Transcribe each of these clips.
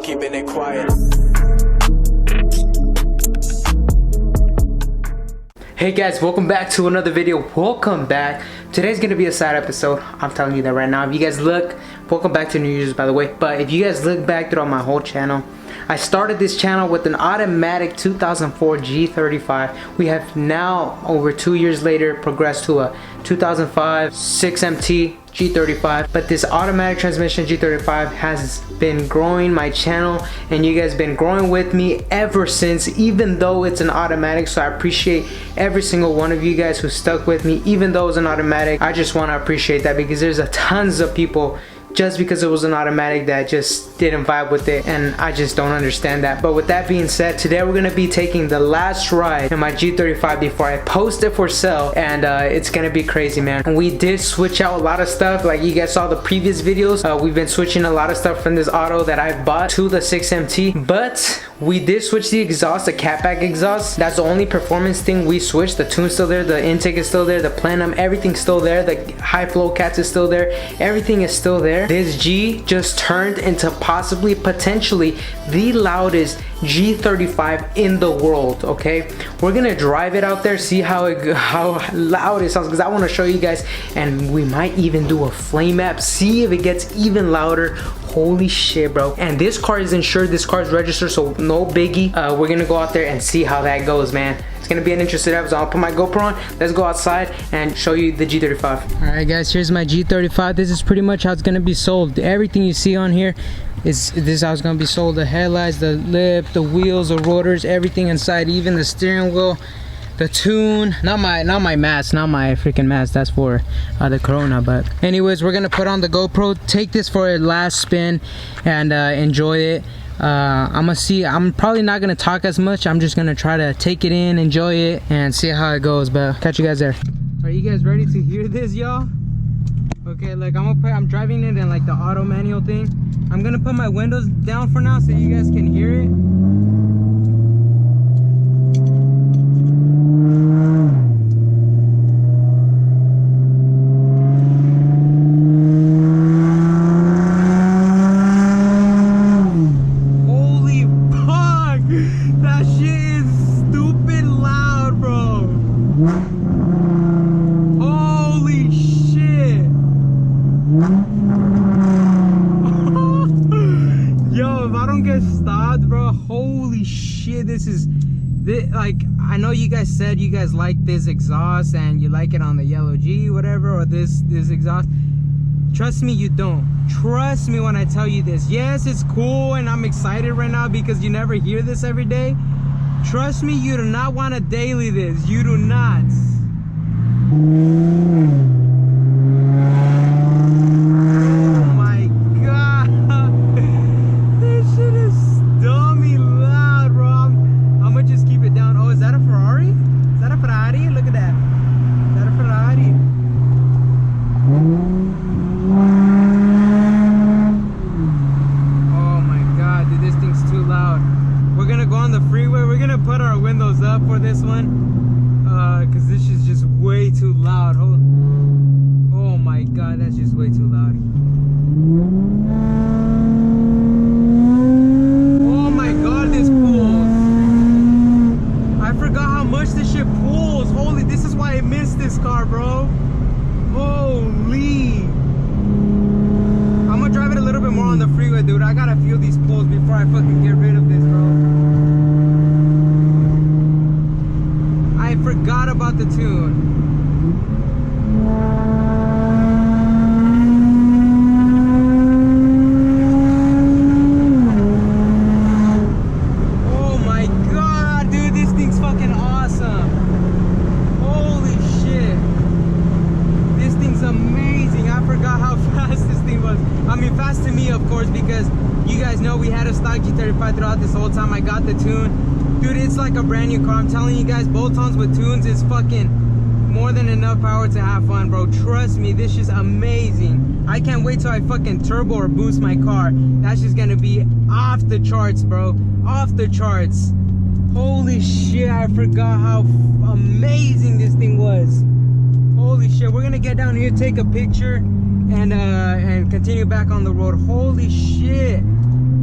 keeping it quiet. Hey guys, welcome back to another video. Welcome back. Today's gonna be a sad episode. I'm telling you that right now. If you guys look, welcome back to New Year's, by the way. But if you guys look back throughout my whole channel, I started this channel with an automatic 2004 G35. We have now, over 2 years later, progressed to a 2005 6MT G35. But this automatic transmission G35 has been growing my channel, and you guys been growing with me ever since, even though it's an automatic. So I appreciate every single one of you guys who stuck with me, even though it's an automatic. I just want to appreciate that, because there's a tons of people, just because it was an automatic, that just didn't vibe with it, and I just don't understand that. But with that being said, today we're gonna be taking the last ride in my G35 before I post it for sale, and it's gonna be crazy, man. And we did switch out a lot of stuff, like you guys saw the previous videos. We've been switching a lot of stuff from this auto that I bought to the 6MT, but we did switch the exhaust, the catback exhaust. That's the only performance thing we switched. The tune's still there, the intake is still there, the plenum, everything's still there, the high flow cats is still there, everything is still there. This G just turned into possibly, potentially, the loudest G35 in the world. Okay, we're gonna drive it out there, see how loud it sounds, because I want to show you guys, and we might even do a flame map, see if it gets even louder. Holy shit, bro. And this car is insured, this car is registered, so no biggie. We're gonna go out there and see how that goes, man. It's gonna be an interesting episode. I'll put my GoPro on, let's go outside and show you the G35. All right guys, here's my G35. This is pretty much how it's gonna be sold. Everything you see on here is how it's gonna be sold. The headlights, the lip, the wheels, the rotors, everything inside, even the steering wheel, the tune, not my mask, not my freaking mask, that's for the corona. But anyways, we're gonna put on the GoPro, take this for a last spin, and enjoy it. I'm probably not gonna talk as much. I'm just gonna try to take it in, enjoy it, and see how it goes. But catch you guys there. Are you guys ready to hear this, y'all? Okay, like I'm driving it in like the auto manual thing. I'm gonna put my windows down for now so you guys can hear it. Like, I know you guys said you guys like this exhaust and you like it on the yellow G, whatever, or this exhaust. Trust me, you don't. Trust me when I tell you this. Yes, it's cool and I'm excited right now because you never hear this every day. Trust me, you do not want to daily this. You do not. For this one, because this is just way too loud. Oh my god, that's just way too loud. Oh my god, this pulls. I forgot how much this shit pulls. Holy, this is why I missed this car, bro. Holy. I'm gonna drive it a little bit more on the freeway, dude. I gotta feel these pulls before I fucking get rid of this, bro. I forgot about the tune. Oh my god, dude, this thing's fucking awesome. Holy shit. This thing's amazing. I forgot how fast this thing was. I mean, fast to me, of course, because you guys know we had a stock G35 throughout this whole time. I got the tune. Dude, it's like a brand new car. I'm telling you guys, bolt-ons with tunes is fucking more than enough power to have fun, bro. Trust me, this is amazing. I can't wait till I fucking turbo or boost my car. That's just gonna be off the charts, bro. Off the charts. Holy shit, I forgot how amazing this thing was. Holy shit, we're gonna get down here, take a picture, and continue back on the road. Holy shit.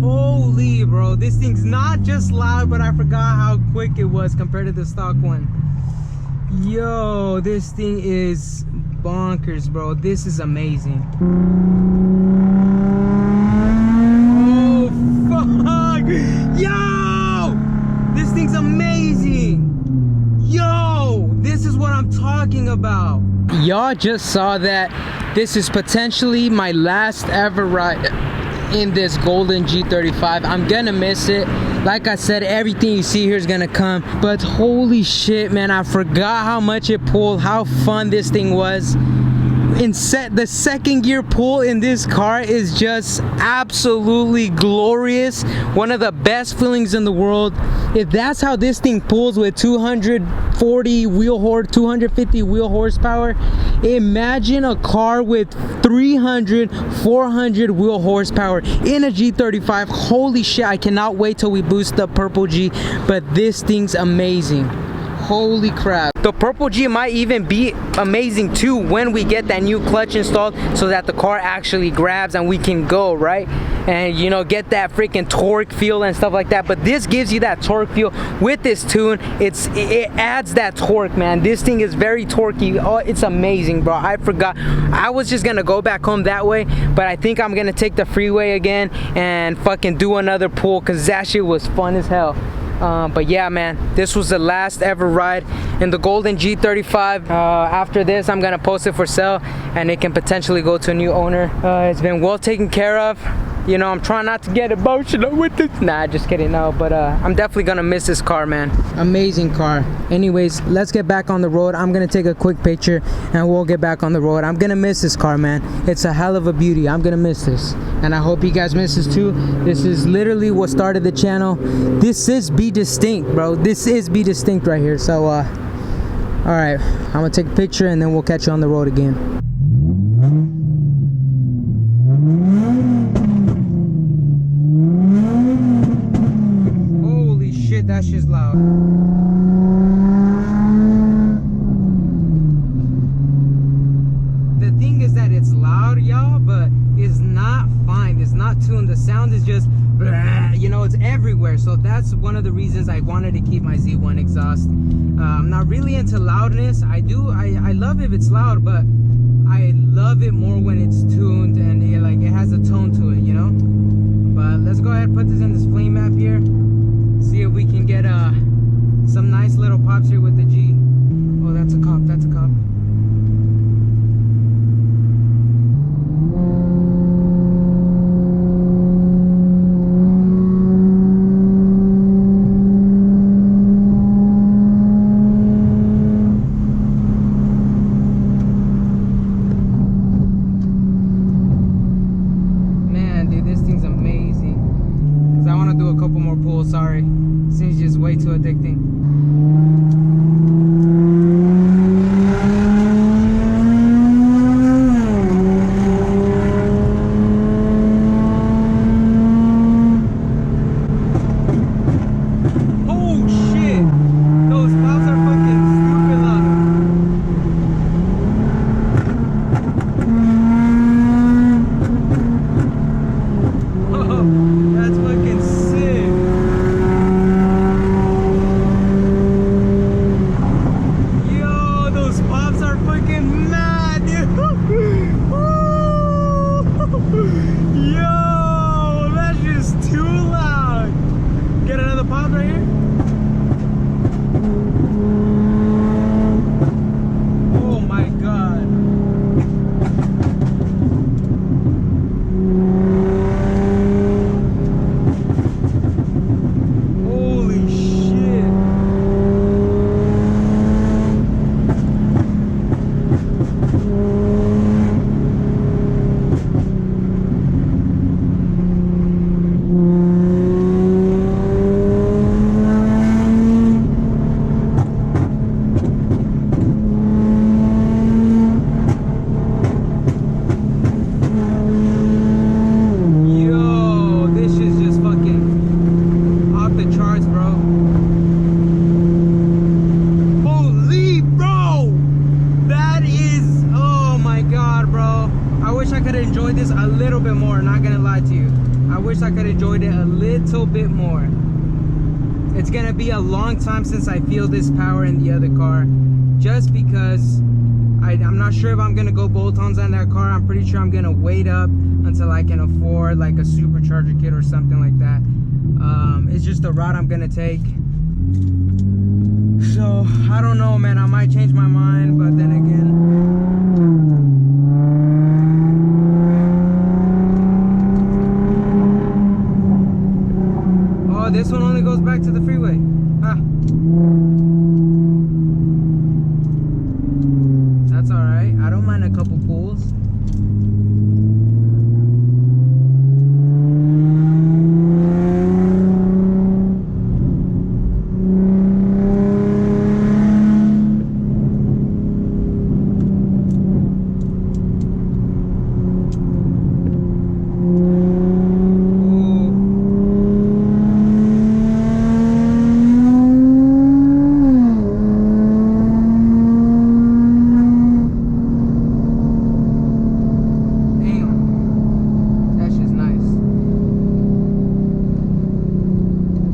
Holy bro. This thing's not just loud, but I forgot how quick it was compared to the stock one. Yo, this thing is bonkers, bro. This is amazing. Oh, fuck. Yo, this thing's amazing. Yo, this is what I'm talking about. Y'all just saw that. This is potentially my last ever ride in this golden G35. I'm gonna miss it. Like I said, everything you see here is gonna come, but holy shit, man, I forgot how much it pulled, how fun this thing was. The second gear pull in this car is just absolutely glorious. One of the best feelings in the world. If that's how this thing pulls with 250 wheel horsepower, imagine a car with 300, 400 wheel horsepower in a G35. Holy shit, I cannot wait till we boost the Purple G, but this thing's amazing. Holy crap. The Purple G might even be amazing too when we get that new clutch installed, so that the car actually grabs and we can go, right? And you know, get that freaking torque feel and stuff like that. But this gives you that torque feel with this tune. It adds that torque, man. This thing is very torquey. Oh, it's amazing, bro. I forgot. I was just gonna go back home that way, but I think I'm gonna take the freeway again and fucking do another pull, because that shit was fun as hell. But yeah, man, this was the last ever ride in the golden G35. After this, I'm gonna post it for sale and it can potentially go to a new owner. It's been well taken care of. You know, I'm trying not to get emotional with this. Nah, just kidding, no. But I'm definitely gonna miss this car, man. Amazing car. Anyways, let's get back on the road. I'm gonna take a quick picture and we'll get back on the road. I'm gonna miss this car, man. It's a hell of a beauty. I'm gonna miss this. And I hope you guys miss this too. This is literally what started the channel. This is BeDistinct, bro. This is BeDistinct right here. So, all right. I'm gonna take a picture and then we'll catch you on the road again. That shit's loud. The thing is that it's loud, y'all, but it's not fine. It's not tuned. The sound is just, you know, it's everywhere. So that's one of the reasons I wanted to keep my Z1 exhaust. I'm not really into loudness. I love if it's loud, but I love it more when it's tuned and it has a tone to it, you know. But let's go ahead and put this in this flame map here. See if we can get some nice little pops here with the G. Oh, that's a cop, that's a cop. Man, dude, this thing's amazing. Cause I want to do a couple more pulls, sorry. This thing's just way too addicting. Oh shit! Those pops are fucking stupid loud. Oh, that's fucking sick. enjoyed it a little bit more. It's gonna be a long time since I feel this power in the other car, just because I'm not sure if I'm gonna go bolt-ons on that car. I'm pretty sure I'm gonna wait up until I can afford like a supercharger kit or something like that. It's just the route I'm gonna take. So I don't know, man. I might change my mind, but then again, oh, this one only goes back to the freeway. Ah. That's all right. I don't mind a couple pulls.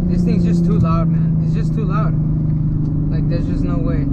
This thing's just too loud, man. It's just too loud. Like, there's just no way.